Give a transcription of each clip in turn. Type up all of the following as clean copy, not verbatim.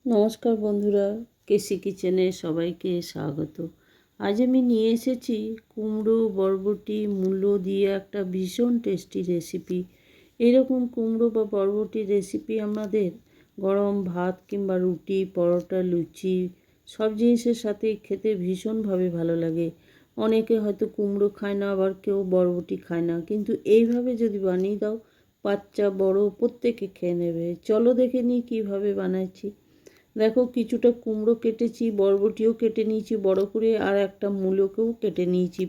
নমস্কার বন্ধুরা, কেসি কিচেনে সবাইকে স্বাগত। আজ আমি নিয়ে এসেছি কুমড়ো বরবটি মূলো দিয়ে একটা ভীষণ টেস্টি রেসিপি। এরকম কুমড়ো বা বরবটির রেসিপি আমাদের গরম ভাত কিংবা রুটি, পরোটা, লুচি সব জিনিসের সাথে খেতে ভীষণভাবে ভালো লাগে। অনেকে হয়তো কুমড়ো খায় না, আবার কেউ বরবটি খায় না, কিন্তু এইভাবে যদি বানিয়ে দাও বাচ্চা বড় প্রত্যেকে খেয়ে নেবে। চলো দেখে নিই কীভাবে বানাচ্ছি। দেখো, কিছুটা কুমড়ো কেটেছি, বরবটিও কেটে নিয়েছি বড় করে, আর একটা মূলোকেও কেটে নিয়েছি।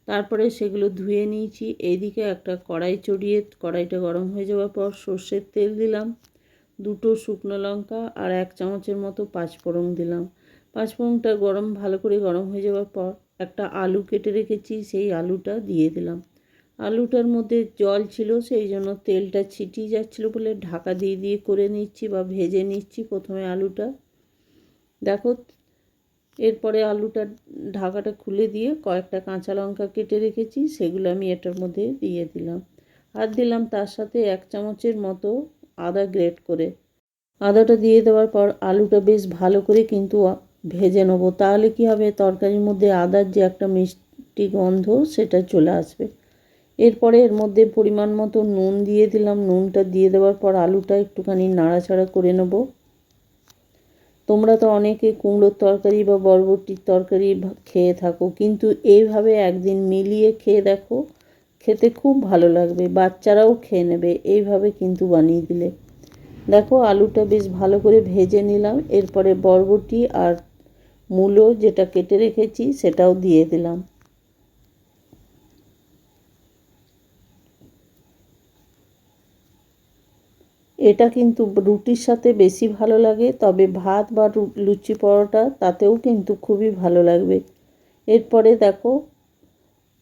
তারপরে সেগুলো ধুয়ে নিয়েছি। এইদিকে একটা কড়াই চড়িয়ে কড়াইটা গরম হয়ে যাওয়ার পর সর্ষের তেল দিলাম, দুটো শুকনো লঙ্কা আর 1 চামচের মতো পাঁচফোড়ন দিলাম। পাঁচফোড়নটা ভালো করে গরম হয়ে যাওয়ার পর একটা আলু কেটে রেখেছি, সেই আলুটা দিয়ে দিলাম। আলুটার মধ্যে জল ছিল, সেই জন্য তেলটা ছিটিয়ে যাচ্ছিলো বলে ঢাকা দিয়ে দিয়ে করে নিচ্ছি বা ভেজে নিচ্ছি প্রথমে আলুটা। দেখো, এরপরে আলুটা ঢাকাটা খুলে দিয়ে কয়েকটা কাঁচা লঙ্কা কেটে রেখেছি, সেগুলো আমি এটার মধ্যে দিয়ে দিলাম। আর দিলাম তার সাথে 1 চামচের মতো আদা গ্রেট করে। আদাটা দিয়ে দেওয়ার পর আলুটা বেশ ভালো করে কিন্তু ভেজে নেবো, তাহলে কি হবে, তরকারির মধ্যে আদার যে একটা মিষ্টি গন্ধ সেটা চলে আসবে। এরপরে এর মধ্যে পরিমাণ মতো নুন দিয়ে দিলাম। নুনটা দিয়ে দেওয়ার পর আলুটা একটুখানি নাড়াচাড়া করে নেব। তোমরা তো অনেকে কুমড়োর তরকারি বা বরবটির তরকারি খেয়ে থাকো, কিন্তু এইভাবে একদিন মিলিয়ে খেয়ে দেখো, খেতে খুব ভালো লাগবে, বাচ্চারাও খেয়ে নেবে এইভাবে কিন্তু বানিয়ে দিলে। দেখো, আলুটা বেশ ভালো করে ভেজে নিলাম। এরপরে বরবটি আর মূলো যেটা কেটে রেখেছি সেটাও দিয়ে দিলাম। এটা কিন্তু রুটির সাথে বেশি ভালো লাগে, তবে ভাত বা লুচি পরোটা তাতেও কিন্তু খুবই ভালো লাগবে। এরপরে দেখো,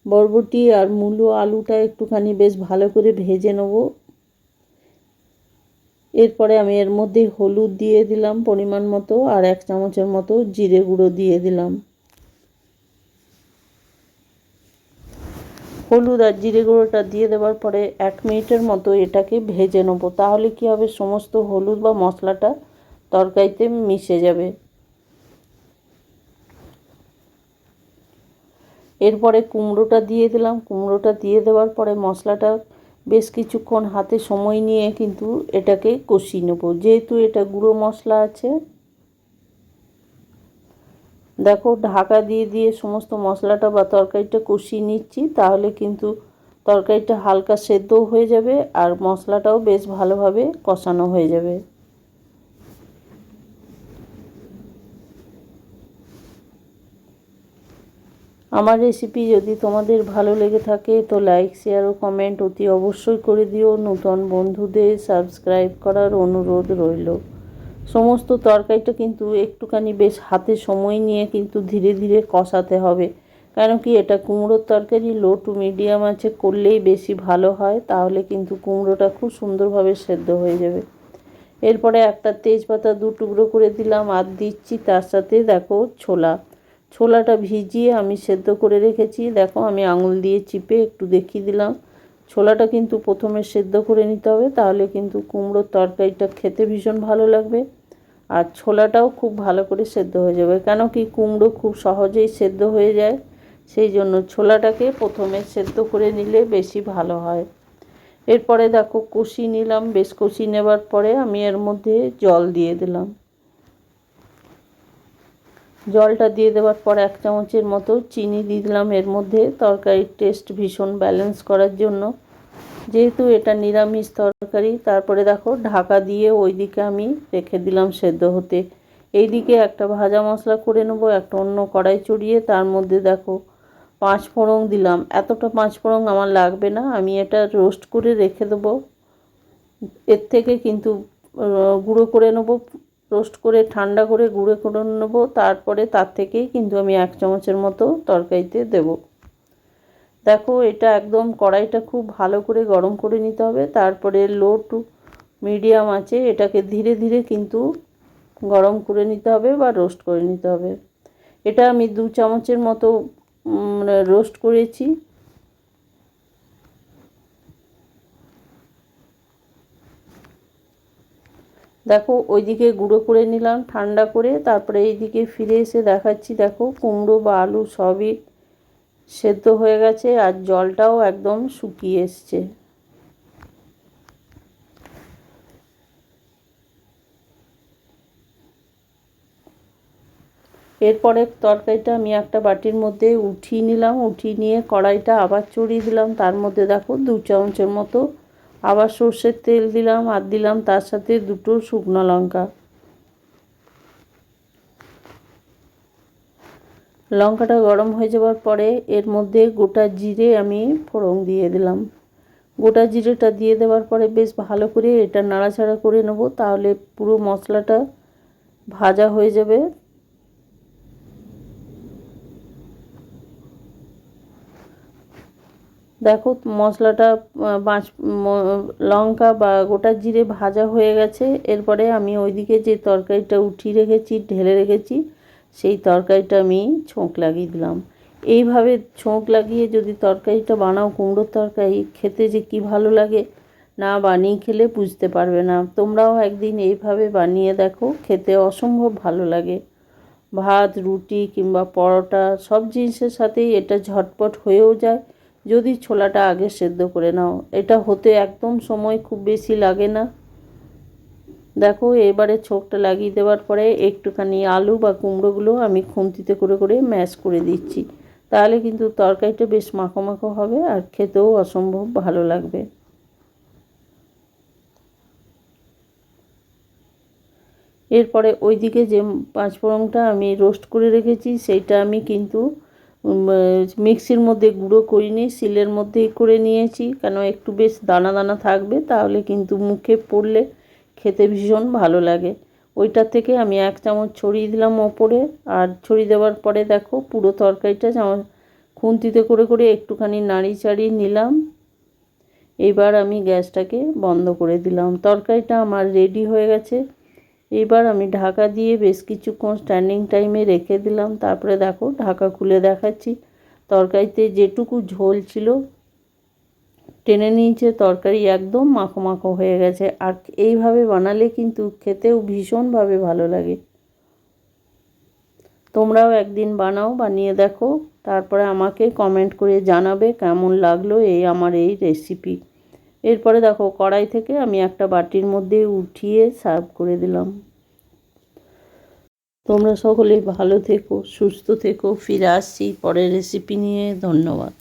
বরবটি আর মূলো আলুটা একটুখানি বেশ ভালো করে ভেজে নেব। এরপরে আমি এর মধ্যে হলুদ দিয়ে দিলাম পরিমাণ মতো, আর 1 চামচের মতো জিরে গুঁড়ো দিয়ে দিলাম। হলুদ আর জিরে গুঁড়োটা দিয়ে দেওয়ার পরে 1 মিনিটের মতো এটাকে ভেজে নেবো, তাহলে কি হবে, সমস্ত হলুদ বা মশলাটা তরকারিতে মিশে যাবে। এরপরে কুমড়োটা দিয়ে দিলাম। কুমড়োটা দিয়ে দেওয়ার পরে মশলাটা বেশ কিছুক্ষণ হাতে সময় নিয়ে কিন্তু এটাকে কষিয়ে নেবো, যেহেতু এটা গুঁড়ো মশলা আছে। দেখো, ঢাকা দিয়ে দিয়ে সমস্ত মশলাটা বা তরকারিটা কষিয়ে নিচ্ছি, তাহলে কিন্তু তরকারিটা হালকা সেদ্ধও হয়ে যাবে আর মশলাটাও বেশ ভালোভাবে কষানো হয়ে যাবে। আমার রেসিপি যদি তোমাদের ভালো লেগে থাকে তো লাইক, শেয়ার ও কমেন্ট অতি অবশ্যই করে দিও। নতুন বন্ধুদের সাবস্ক্রাইব করার অনুরোধ রইল। সমস্ত তরকারিটা কিন্তু একটুখানি বেশ হাতে সময় নিয়ে কিন্তু ধীরে ধীরে কষাতে হবে, কারণ কি এটা কুমড়োর তরকারি লো টু মিডিয়াম আঁচে করলেই বেশি ভালো হয়, তাহলে কিন্তু কুমড়োটা খুব সুন্দরভাবে সেদ্ধ হয়ে যাবে। এরপরে একটা তেজপাতা 2 টুকরো করে দিলাম, আর দিচ্ছি তার সাথে দেখো ছোলাটা ভিজিয়ে আমি সেদ্ধ করে রেখেছি। দেখো, আমি আঙুল দিয়ে চিপে একটু দেখিয়ে দিলাম। ছোলাটা কিন্তু প্রথমে সেদ্ধ করে নিতে হবে, তাহলে কিন্তু কুমড়োর তরকারিটা খেতে ভীষণ ভালো লাগবে, আর ছোলাটাও খুব ভালো করে সেদ্ধ হয়ে যাবে, কেন কি কুমড়ো খুব সহজেই সেদ্ধ হয়ে যায়, সেই জন্য ছোলাটাকে প্রথমে সেদ্ধ করে নিলে বেশি ভালো হয়। এরপরে দেখো কষিয়ে নিলাম। বেশ কষিয়ে নেবার পরে আমি এর মধ্যে জল দিয়ে দিলাম। জলটা দিয়ে দেওয়ার পর 1 চামচের মতো চিনি দিয়ে দিলাম এর মধ্যে, তরকারির টেস্ট ভীষণ ব্যালেন্স করার জন্য, যেহেতু এটা নিরামিষ তরকারি। তারপরে দেখো, ঢাকা দিয়ে ওইদিকে আমি রেখে দিলাম সেদ্ধ হতে। এইদিকে একটা ভাজা মশলা করে নেবো, একটা অন্য কড়াই চড়িয়ে তার মধ্যে দেখো 5 ফোড়ন দিলাম। এতটা 5 ফোড়ন আমার লাগবে না, আমি এটা রোস্ট করে রেখে দেবো। এর থেকে কিন্তু গুঁড়ো করে নেবো, রোস্ট করে ঠান্ডা করে গুঁড়ো করে নেবো, তারপরে তার থেকেই কিন্তু আমি 1 চামচের মতো তরকারিতে দেবো। দেখো, এটা একদম কড়াইটা খুব ভালো করে গরম করে নিতে হবে, তারপরে লো টু মিডিয়াম আঁচে এটাকে ধীরে ধীরে কিন্তু গরম করে নিতে হবে বা রোস্ট করে নিতে হবে। এটা আমি 2 চামচের মতো রোস্ট করেছি। দেখো ওইদিকে গুঁড়ো করে নিলাম ঠান্ডা করে, তারপরে এইদিকে ফিরে এসে দেখাচ্ছি। দেখো কুমড়ো বা আলু সবই সেদ্ধ হয়ে গেছে আর জলটাও একদম শুকিয়ে এসছে। এরপরে তরকারিটা আমি একটা বাটির মধ্যে উঠিয়ে নিলাম, উঠিয়ে নিয়ে কড়াইটা আবার চড়িয়ে দিলাম। তার মধ্যে দেখো 2 চামচের মতো আবার সর্ষের তেল দিলাম, আর দিলাম তার সাথে 2টো শুকনো লঙ্কা। লঙ্কাটা গরম হয়ে যাওয়ার পরে এর মধ্যে গোটা জিরে আমি ফোড়ন দিয়ে দিলাম। গোটা জিরেটা দিয়ে দেওয়ার পরে বেশ ভালো করে এটা নাড়াচাড়া করে নেব, তাহলে পুরো মশলাটা ভাজা হয়ে যাবে। দেখো মশলাটা লঙ্কা বা গোটা জিরে ভাজা হয়ে গেছে। এরপরে আমি ওইদিকে যে তরকারিটা উঠিয়ে রেখেছি, ঢেলে রেখেছি, সেই তরকারিটা আমি ছোঁক লাগিয়ে দিলাম। এইভাবে ছোঁক লাগিয়ে যদি তরকারিটা বানাও, কুমড়োর তরকারি খেতে যে কী ভালো লাগে, না বানিয়ে খেলে বুঝতে পারবে না। তোমরাও একদিন এইভাবে বানিয়ে দেখো, খেতে অসম্ভব ভালো লাগে। ভাত, রুটি কিংবা পরোটা সব জিনিসের সাথেই এটা ঝটপট হয়েও যায় যদি ছোলাটা আগে সেদ্ধ করে নাও। এটা হতে একদম সময় খুব বেশি লাগে না। দেখো এবারে ছোকটা লাগিয়ে দেওয়ার পরে একটুখানি আলু বা কুমড়োগুলো আমি খুন্তিতে করে করে ম্যাশ করে দিচ্ছি, তাহলে কিন্তু তরকারিটা বেশ মাখো মাখো হবে আর খেতেও অসম্ভব ভালো লাগবে। এরপরে ওইদিকে যে পাঁচফোড়নটা আমি রোস্ট করে রেখেছি সেইটা আমি কিন্তু মিক্সির মধ্যে গুঁড়ো করিনি, শিলের মধ্যেই করে নিয়েছি, কেন একটু বেশ দানা দানা থাকবে, তাহলে কিন্তু মুখে পড়লে খেতে ভীষণ ভালো লাগে। ওইটার থেকে আমি 1 চামচ ছড়িয়ে দিলাম ওপরে, আর ছড়িয়ে দেওয়ার পরে দেখো পুরো তরকারিটা আমার খুন্তিতে করে করে একটুখানি নাড়ি চাড়িয়ে নিলাম। এইবার আমি গ্যাসটাকে বন্ধ করে দিলাম। তরকারিটা আমার রেডি হয়ে গেছে। এইবার আমি ঢাকা দিয়ে বেশ কিছুক্ষণ স্ট্যান্ডিং টাইমে রেখে দিলাম। তারপরে দেখো ঢাকা খুলে দেখাচ্ছি, তরকারিতে যেটুকু ঝোল ছিল টেনে নিয়েছে, তরকারি একদম মাখো মাখো হয়ে গেছে। আর এইভাবে বানালে কিন্তু খেতেও ভীষণভাবে ভালো লাগে। তোমরাও একদিন বানাও, বানিয়ে দেখো, তারপরে আমাকে কমেন্ট করে জানাবে কেমন লাগলো আমার এই রেসিপি। এরপরে দেখো কড়াই থেকে আমি একটা বাটির মধ্যে উঠিয়ে সার্ভ করে দিলাম। তোমরা সকলে ভালো থেকো, সুস্থ থেকো। ফিরে আসছি পরের রেসিপি নিয়ে। ধন্যবাদ।